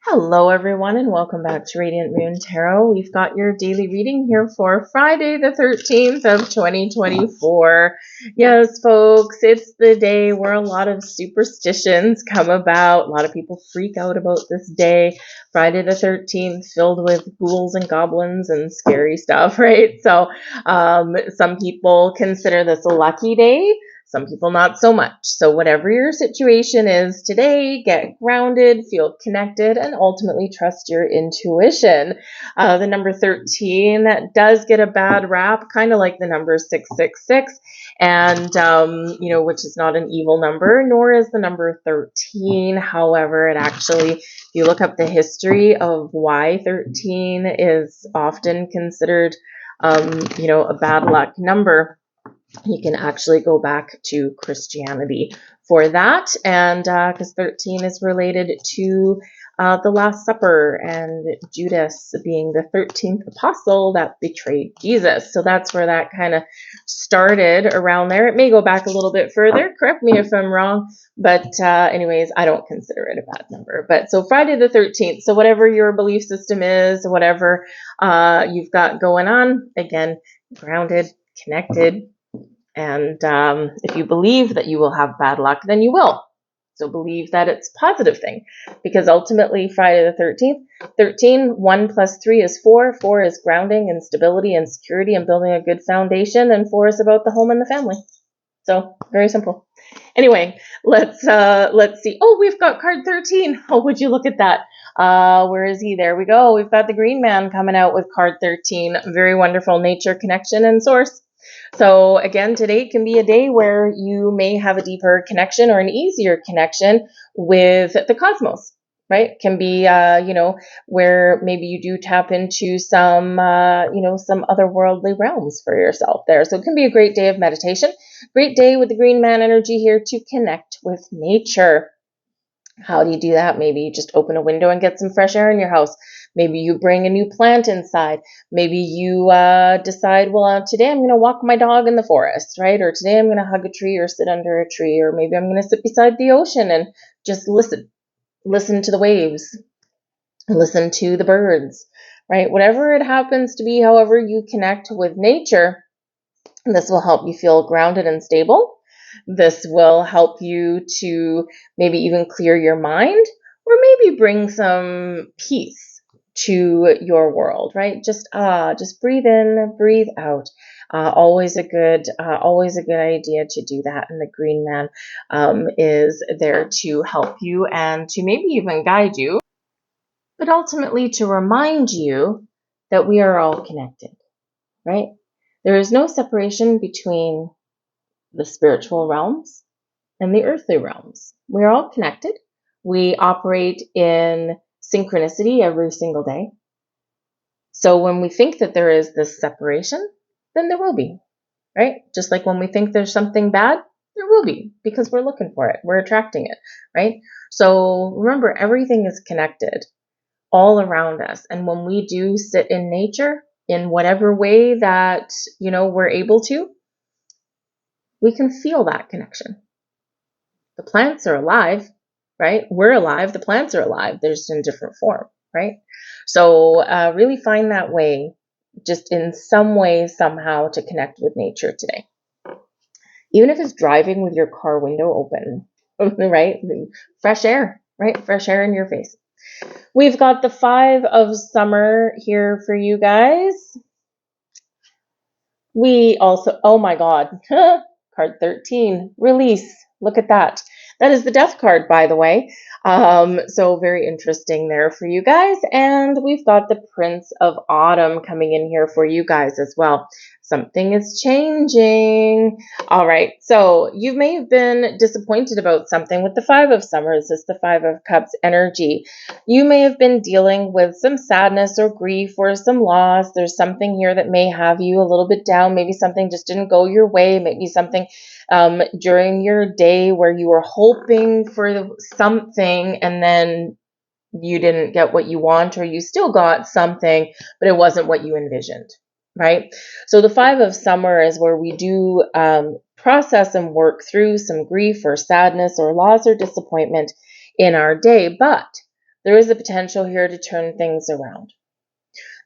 Hello, everyone, and welcome back to Radiant Moon Tarot. We've got your daily reading here for Friday, the 13th of 2024. Yes, folks, it's the day where a lot of superstitions come about. A lot of people freak out about this day. Friday the 13th, filled with ghouls and goblins and scary stuff, right? So, some people consider this a lucky day. Some people not so much. So whatever your situation is today, get grounded, feel connected, and ultimately trust your intuition. The number 13 does get a bad rap, kind of like the number 666, and which is not an evil number, nor is the number 13. However, it actually, if you look up the history of why 13 is often considered, a bad luck number, you can actually go back to Christianity for that. And because 13 is related to the Last Supper and Judas being the 13th apostle that betrayed Jesus. So that's where that kind of started around there. It may go back a little bit further. Correct me if I'm wrong. But anyways, I don't consider it a bad number. But so Friday the 13th. So whatever your belief system is, whatever you've got going on, again, grounded, connected. And if you believe that you will have bad luck, then you will. So believe that it's a positive thing. Because ultimately, Friday the 13th, 13, 1 plus 3 is 4. 4 is grounding and stability and security and building a good foundation. And 4 is about the home and the family. So very simple. Anyway, let's see. Oh, we've got card 13. Oh, would you look at that? Where is he? There we go. We've got the green man coming out with card 13. Very wonderful nature connection and source. So again, today can be a day where you may have a deeper connection or an easier connection with the cosmos, right? It can be, where maybe you do tap into some, some otherworldly realms for yourself there. So it can be a great day of meditation. Great day with the green man energy here to connect with nature. How do you do that? Maybe you just open a window and get some fresh air in your house. Maybe you bring a new plant inside. Maybe you decide, well, today I'm going to walk my dog in the forest, right? Or today I'm going to hug a tree or sit under a tree. Or maybe I'm going to sit beside the ocean and just listen to the waves, listen to the birds, right? Whatever it happens to be, however you connect with nature, this will help you feel grounded and stable. This will help you to maybe even clear your mind or maybe bring some peace to your world, right? Just breathe in, breathe out. Always a good idea to do that. And the green man is there to help you and to maybe even guide you, but ultimately to remind you that we are all connected, right? There is no separation between the spiritual realms and the earthly realms. We're all connected. We operate in synchronicity every single day. So when we think that there is this separation, then there will be, right? Just like when we think there's something bad, there will be, because we're looking for it. We're attracting it, right? So remember, everything is connected all around us. And when we do sit in nature in whatever way that, we're able to, we can feel that connection. The plants are alive, right? We're alive. The plants are alive. They're just in different form, right? So really find that way, just in some way, somehow, to connect with nature today. Even if it's driving with your car window open, right? Fresh air, right? Fresh air in your face. We've got the 5 of summer here for you guys. We also, oh my God, card 13, release. Look at that. That is the death card, by the way. So very interesting there for you guys. And we've got the Prince of Autumn coming in here for you guys as well. Something is changing. All right. So you may have been disappointed about something with the 5 of Summers. This is the 5 of Cups energy. You may have been dealing with some sadness or grief or some loss. There's something here that may have you a little bit down. Maybe something just didn't go your way. Maybe something during your day where you were hoping for something and then you didn't get what you want, or you still got something, but it wasn't what you envisioned, right? So the 5 of Summer is where we do process and work through some grief or sadness or loss or disappointment in our day. But there is a potential here to turn things around.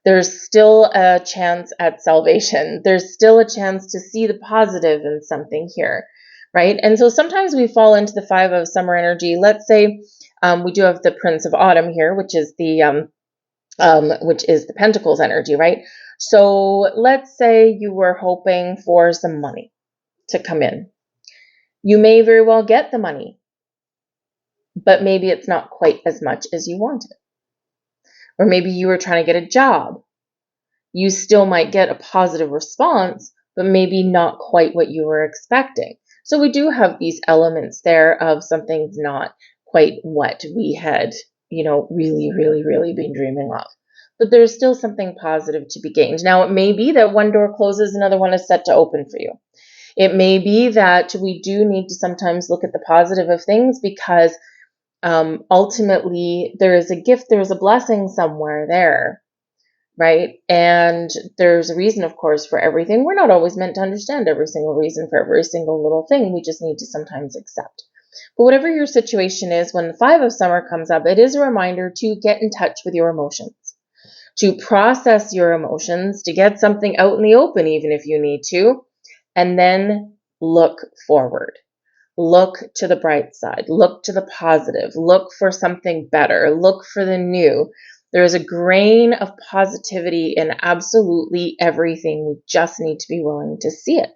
There's still a chance at salvation. There's still a chance to see the positive in something here, right? And so sometimes we fall into the 5 of summer energy. Let's say we do have the Prince of Autumn here, which is the Pentacles energy, right? So let's say you were hoping for some money to come in. You may very well get the money, but maybe it's not quite as much as you wanted. Or maybe you were trying to get a job. You still might get a positive response, but maybe not quite what you were expecting. So we do have these elements there of something's not quite what we had, really, really, really been dreaming of. But there's still something positive to be gained. Now, it may be that one door closes, another one is set to open for you. It may be that we do need to sometimes look at the positive of things because ultimately there is a gift, there is a blessing somewhere there, right? And there's a reason, of course, for everything. We're not always meant to understand every single reason for every single little thing. We just need to sometimes accept. But whatever your situation is, when the 5 of summer comes up, it is a reminder to get in touch with your emotions, to process your emotions, to get something out in the open, even if you need to, and then look forward. Look to the bright side. Look to the positive. Look for something better. Look for the new. There is a grain of positivity in absolutely everything. We just need to be willing to see it.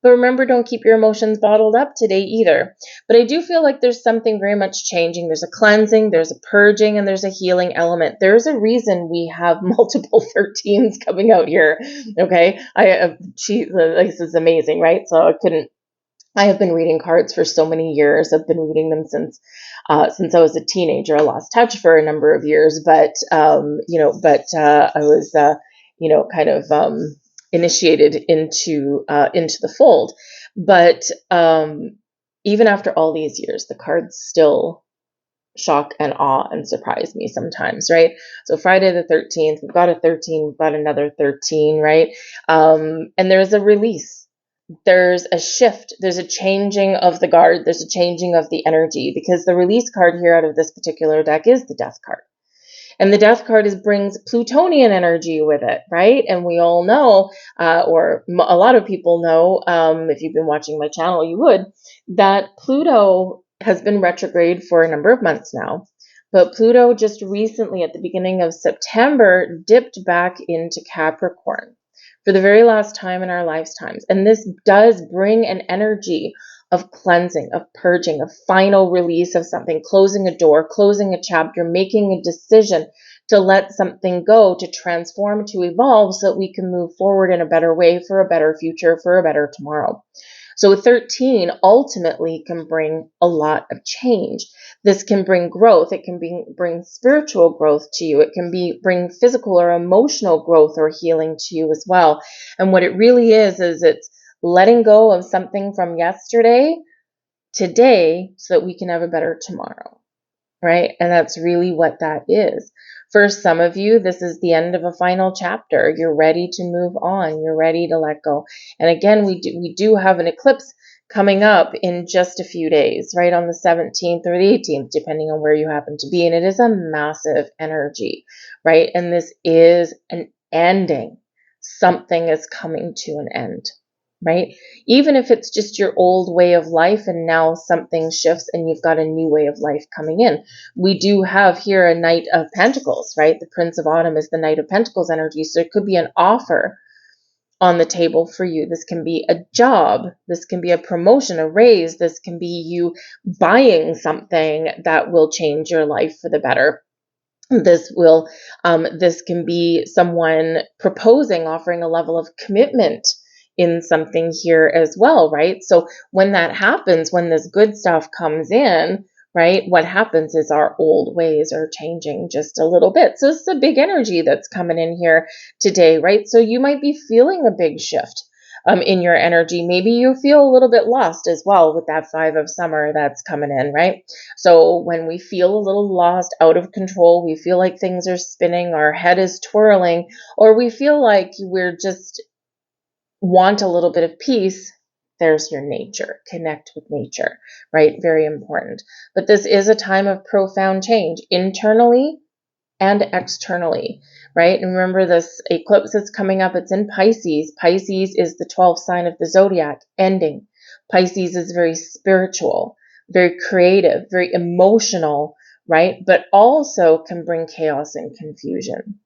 But remember, don't keep your emotions bottled up today either. But I do feel like there's something very much changing. There's a cleansing, there's a purging, and there's a healing element. There's a reason we have multiple 13s coming out here. Okay, this is amazing, right? So I have been reading cards for so many years. I've been reading them since I was a teenager. I lost touch for a number of years, but I was kind of initiated into the fold. But even after all these years, the cards still shock and awe and surprise me sometimes, right? So Friday the 13th, we've got a 13, we've got another 13, right? And there's a release. There's a shift, there's a changing of the guard, there's a changing of the energy, because the release card here out of this particular deck is the Death card. And the Death card brings Plutonian energy with it, right? And we all know, or a lot of people know, if you've been watching my channel, you would, that Pluto has been retrograde for a number of months now. But Pluto just recently, at the beginning of September, dipped back into Capricorn for the very last time in our lifetimes. And this does bring an energy of cleansing, of purging, of final release of something, closing a door, closing a chapter, making a decision to let something go, to transform, to evolve so that we can move forward in a better way for a better future, for a better tomorrow. So 13 ultimately can bring a lot of change. This can bring growth. It can bring spiritual growth to you. It can bring physical or emotional growth or healing to you as well. And what it really is it's letting go of something from yesterday, today, so that we can have a better tomorrow, right? And that's really what that is. For some of you, this is the end of a final chapter. You're ready to move on. You're ready to let go. And again, we do have an eclipse coming up in just a few days, right on the 17th or the 18th, depending on where you happen to be. And it is a massive energy, right? And this is an ending. Something is coming to an end, right? Even if it's just your old way of life and now something shifts and you've got a new way of life coming in. We do have here a Knight of Pentacles, right? The Prince of Autumn is the Knight of Pentacles energy. So it could be an offer on the table for you. This can be a job. This can be a promotion, a raise. This can be you buying something that will change your life for the better. This can be someone proposing, offering a level of commitment in something here as well, right? So when that happens, when this good stuff comes in, right, what happens is our old ways are changing just a little bit. So it's a big energy that's coming in here today, right? So you might be feeling a big shift in your energy. Maybe you feel a little bit lost as well with that 5 of summer that's coming in, right? So when we feel a little lost, out of control, we feel like things are spinning, our head is twirling, or we feel like we're just want a little bit of peace, there's your nature. Connect with nature, right? Very important. But this is a time of profound change internally and externally, right? And remember, this eclipse that's coming up, it's in Pisces. Pisces is the 12th sign of the zodiac, ending. Pisces is very spiritual, very creative, very emotional, right? But also can bring chaos and confusion.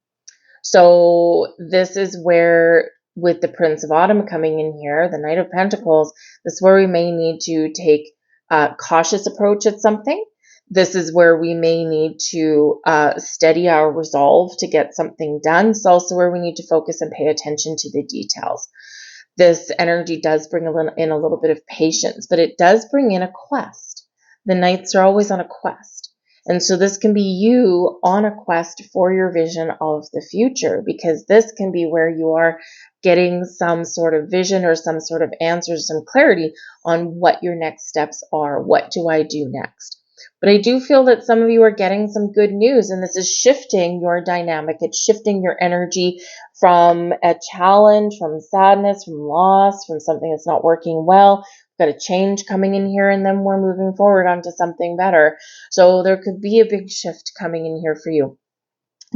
So this is where, with the Prince of Autumn coming in here, the Knight of Pentacles, this is where we may need to take a cautious approach at something. This is where we may need to steady our resolve to get something done. It's also where we need to focus and pay attention to the details. This energy does bring in a little bit of patience, but it does bring in a quest. The Knights are always on a quest. And so this can be you on a quest for your vision of the future, because this can be where you are getting some sort of vision or some sort of answers, some clarity on what your next steps are. What do I do next? But I do feel that some of you are getting some good news, and this is shifting your dynamic. It's shifting your energy from a challenge, from sadness, from loss, from something that's not working well. We've got a change coming in here, and then we're moving forward onto something better. So there could be a big shift coming in here for you.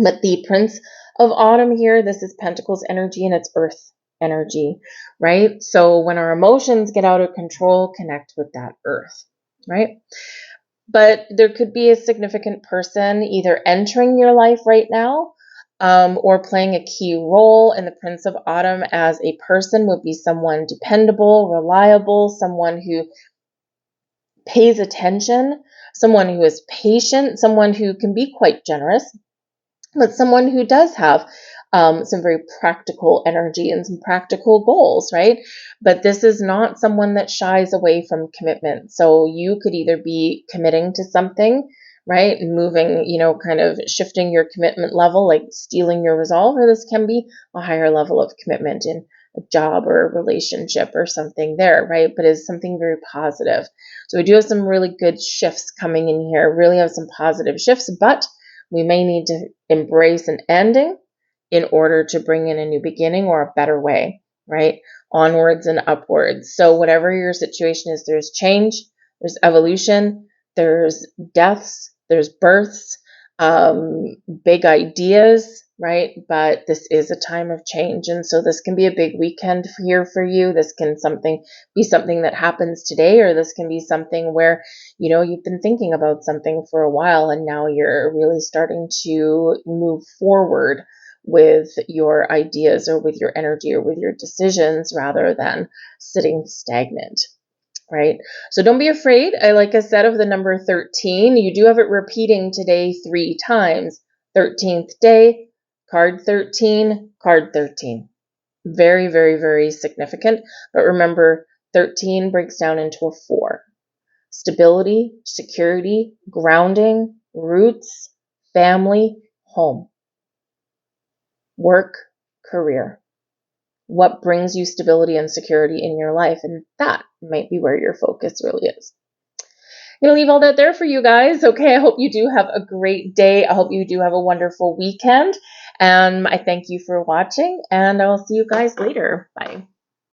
But the Prince of Autumn here, this is Pentacles energy, and it's Earth energy, right? So when our emotions get out of control, connect with that Earth, right? But there could be a significant person either entering your life right now or playing a key role. And the Prince of Autumn as a person would be someone dependable, reliable, someone who pays attention, someone who is patient, someone who can be quite generous, but someone who does have some very practical energy and some practical goals, right? But this is not someone that shies away from commitment. So you could either be committing to something, right? And moving, kind of shifting your commitment level, like stealing your resolve, or this can be a higher level of commitment in a job or a relationship or something there, right? But it's something very positive. So we do have some really good shifts coming in here, really have some positive shifts, but we may need to embrace an ending in order to bring in a new beginning or a better way, right? Onwards and upwards. So whatever your situation is, there's change, there's evolution, there's deaths, there's births, big ideas, right? But this is a time of change. And so this can be a big weekend here for you. This can be something that happens today, or this can be something where, you've been thinking about something for a while and now you're really starting to move forward with your ideas or with your energy or with your decisions rather than sitting stagnant. Right? So don't be afraid. Like I said, of the number 13. You do have it repeating today 3 times. 13th day, card 13, card 13. Very, very, very significant. But remember, 13 breaks down into a 4. Stability, security, grounding, roots, family, home, work, career. What brings you stability and security in your life? And that might be where your focus really is. I'm going to leave all that there for you guys. Okay, I hope you do have a great day. I hope you do have a wonderful weekend. And I thank you for watching, and I'll see you guys later. Bye.